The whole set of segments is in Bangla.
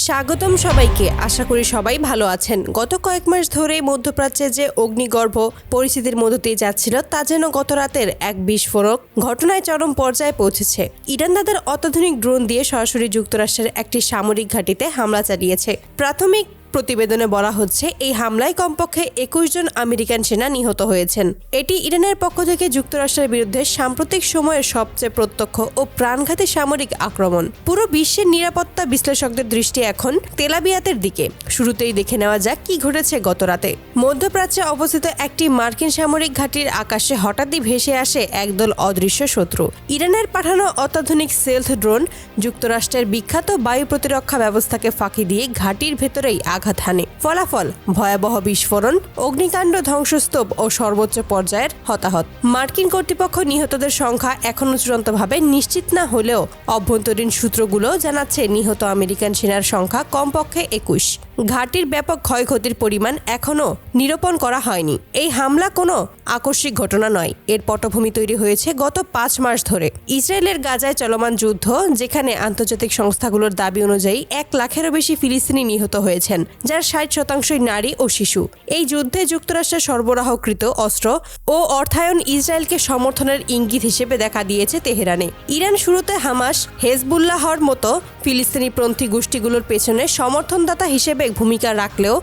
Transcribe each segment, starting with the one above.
স্বাগতম সবাইকে। আশা করি সবাই ভালো আছেন। গত কয়েক মাস ধরে মধ্যপ্রাচ্যে যে অগ্নিগর্ভ পরিস্থিতির মধ্য দিয়ে যাচ্ছিল তা যেন গত রাতের এক বিস্ফোরক ঘটনায় চরম পর্যায়ে পৌঁছেছে। ইরান তাদের অত্যাধুনিক ড্রোন দিয়ে সরাসরি যুক্তরাষ্ট্রের একটি সামরিক ঘাঁটিতে হামলা চালিয়েছে। প্রাথমিক প্রতিবেদনে বলা হচ্ছে এই হামলায় কমপক্ষে 21 জন আমেরিকান সেনা নিহত হয়েছেন। এটি ইরানের পক্ষ থেকে যুক্তরাষ্ট্রের বিরুদ্ধে সাম্প্রতিক সময়ের সবচেয়ে প্রত্যক্ষ ও প্রাণঘাতী সামরিক আক্রমণ। পুরো বিশ্বের নিরাপত্তা বিশ্লেষকদের দৃষ্টি এখন তেল আবিয়াতের দিকে। শুরুতেই দেখে নেওয়া যাক কি ঘটেছে গত রাতে। মধ্যপ্রাচ্যে অবস্থিত একটি মার্কিন সামরিক ঘাঁটির আকাশে হঠাৎই ভেসে আসে একদল অদৃশ্য শত্রু। ইরানের পাঠানো অত্যাধুনিক সেলথ ড্রোন যুক্তরাষ্ট্রের বিখ্যাত বায়ু প্রতিরক্ষা ব্যবস্থাকে ফাঁকি দিয়ে ঘাঁটির ভেতরেই আঘাত হানে। ফলাফল ভয়াবহ বিস্ফোরণ, অগ্নিকাণ্ড, ধ্বংসস্তূপ ও সর্বোচ্চ পর্যায়ের হতাহত। মার্কিন কর্তৃপক্ষ নিহতদের সংখ্যা এখনও চূড়ান্তভাবে নিশ্চিত না হলেও অভ্যন্তরীণ সূত্রগুলো জানাচ্ছে নিহত আমেরিকান সেনার সংখ্যা কমপক্ষে 21। ঘাঁটির ব্যাপক ক্ষয়ক্ষতির পরিমাণ এখনও নিরূপণ করা হয়নি। এই হামলা কোনো আকস্মিক ঘটনা নয়, এর পটভূমি তৈরি হয়েছে গত 5 মাস ধরে। ইসরায়েলের গাজায় চলমান যুদ্ধ, যেখানে আন্তর্জাতিক সংস্থাগুলোর দাবি অনুযায়ী 1 লাখেরও বেশি ফিলিস্তিনি নিহত হয়েছেন, যার 60% নারী ও শিশু। এই যুদ্ধে যুক্তরাষ্ট্রের সরবরাহকৃত অস্ত্র ও অর্থায়ন ইসরায়েলকে সমর্থনের ইঙ্গিত হিসেবে দেখা দিয়েছে তেহরানে। ইরান শুরুতে হামাস, হেজবুল্লাহর মতো ফিলিস্তিনিপন্থী গোষ্ঠীগুলোর পেছনে সমর্থনদাতা হিসেবে ভূমিকা রাখলেও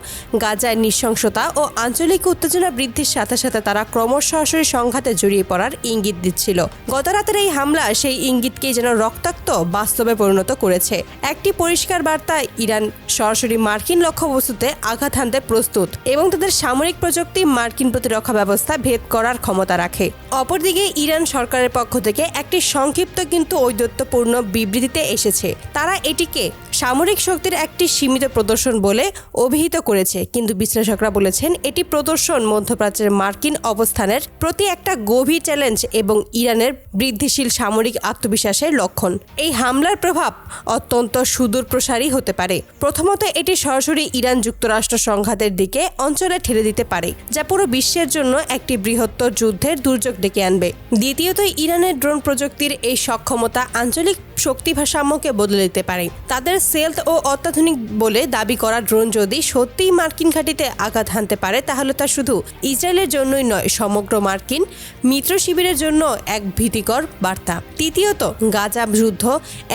গাজায় নৃশংসতা ও আঞ্চলিক উত্তেজনা বৃদ্ধির সাথে সাথে তারা ক্রমশ সরাসরি সংঘাতে জড়িয়ে পড়ার ইঙ্গিত দিচ্ছিল। গত রাতের এই হামলা সেই ইঙ্গিতকেই যেন রক্তাক্ত বাস্তবে পরিণত করেছে। একটি পরিষ্কার বার্তা, ইরান সরাসরি মার্কিন লক্ষ্যবস্তুতে আঘাত হানতে প্রস্তুত এবং তাদের সামরিক প্রযুক্তি মার্কিন প্রতিরক্ষা ব্যবস্থা ভেদ করার ক্ষমতা রাখে। অপরদিকে ইরান সরকারের পক্ষ থেকে একটি সংক্ষিপ্ত কিন্তু ঔদ্ধত্যপূর্ণ বিবৃতিতে এসেছে। তারা এটিকে সামরিক শক্তির একটি সীমিত প্রদর্শন বলে অভিহিত করেছে, কিন্তু বিশ্লেষকরা বলেছেন এটি প্রদর্শন মধ্যপ্রাচ্যের মার্কিন অবস্থানের প্রতি একটা গভীর চ্যালেঞ্জ এবং ইরানের বৃদ্ধিশীল সামরিক আত্মবিশ্বাসের লক্ষণ। এই হামলার প্রভাব অত্যন্ত সুদূরপ্রসারী হতে পারে। প্রথমত, এটি সরাসরি ইরান যুক্তরাষ্ট্র সংঘাতের দিকে অঞ্চলে ঠেলে দিতে পারে, যা পুরো বিশ্বের জন্য একটি বৃহত্তর যুদ্ধের দুর্যোগ ডেকে আনবে। দ্বিতীয়ত, ইরানের ড্রোন প্রযুক্তির এই সক্ষমতা আঞ্চলিক শক্তি ভারসাম্যকে বদলে দিতে পারে। তাদের সেলথ ও অত্যাধুনিক বলে দাবি করা ড্রোন যদি সত্যিই মার্কিন ঘাঁটিতে আঘাত হানতে পারে, তাহলে তা শুধু ইসরায়েলের জন্যই নয়, সমগ্র মার্কিন মিত্র শিবিরের জন্য এক ভীতিকর বার্তা। তৃতীয়ত, গাজা যুদ্ধ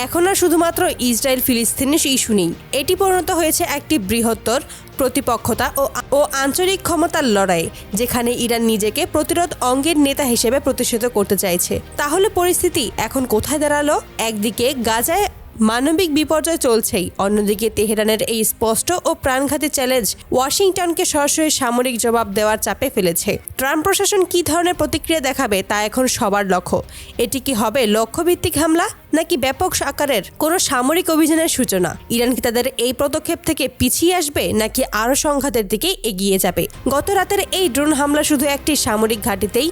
এখন আর শুধুমাত্র ইসরায়েল ফিলিস্তিনি ইস্যু নেই। এটি পরিণত হয়েছে একটি বৃহত্তর প্রতিপক্ষতা ও আঞ্চলিক ক্ষমতার লড়াই, যেখানে ইরান নিজেকে প্রতিরোধ অঙ্গের নেতা হিসেবে প্রতিষ্ঠিত করতে চাইছে। তাহলে পরিস্থিতি এখন কোথায় দাঁড়ালো? একদিকে গাজায় মানবিক বিপর্যয় চলছেই, অন্যদিকে তেহরানের এই স্পষ্ট ও প্রাণঘাতী চ্যালেঞ্জ ওয়াশিংটনকে সরাসরি সামরিক জবাব দেওয়ার চাপে ফেলেছে। ট্রাম্প প্রশাসন কী ধরনের প্রতিক্রিয়া দেখাবে তা এখন সবার লক্ষ্য। এটি কি হবে লক্ষ্যভিত্তিক হামলা, নাকি ব্যাপক আকারের কোনো সামরিক অভিযানের সূচনা? ইরান কি তাদের এই পদক্ষেপ থেকে পিছিয়ে আসবে, নাকি আরও সংঘাতের দিকে এগিয়ে যাবে? গত রাতের এই ড্রোন হামলা শুধু একটি সামরিক ঘাঁটিতেই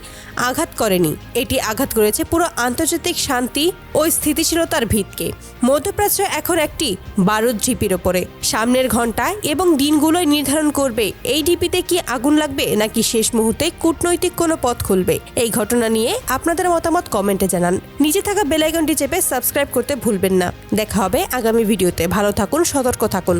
আঘাত করেনি, এটি আঘাত করেছে পুরো আন্তর্জাতিক শান্তি ও স্থিতিশীলতার ভিতকে। মধ্যপ্রাচ্য এখন একটি বারুদ ঢিপির ওপরে। সামনের ঘন্টা এবং দিনগুলোই নির্ধারণ করবে এই ঢিপিতে কি আগুন লাগবে, নাকি শেষ মুহূর্তে কূটনৈতিক কোনো পথ খুলবে। এই ঘটনা নিয়ে আপনাদের মতামত কমেন্টে জানান। নিচে থাকা বেল আইকনটি চেপে সাবস্ক্রাইব করতে ভুলবেন না। দেখা হবে আগামী ভিডিওতে। ভালো থাকুন, সতর্ক থাকুন।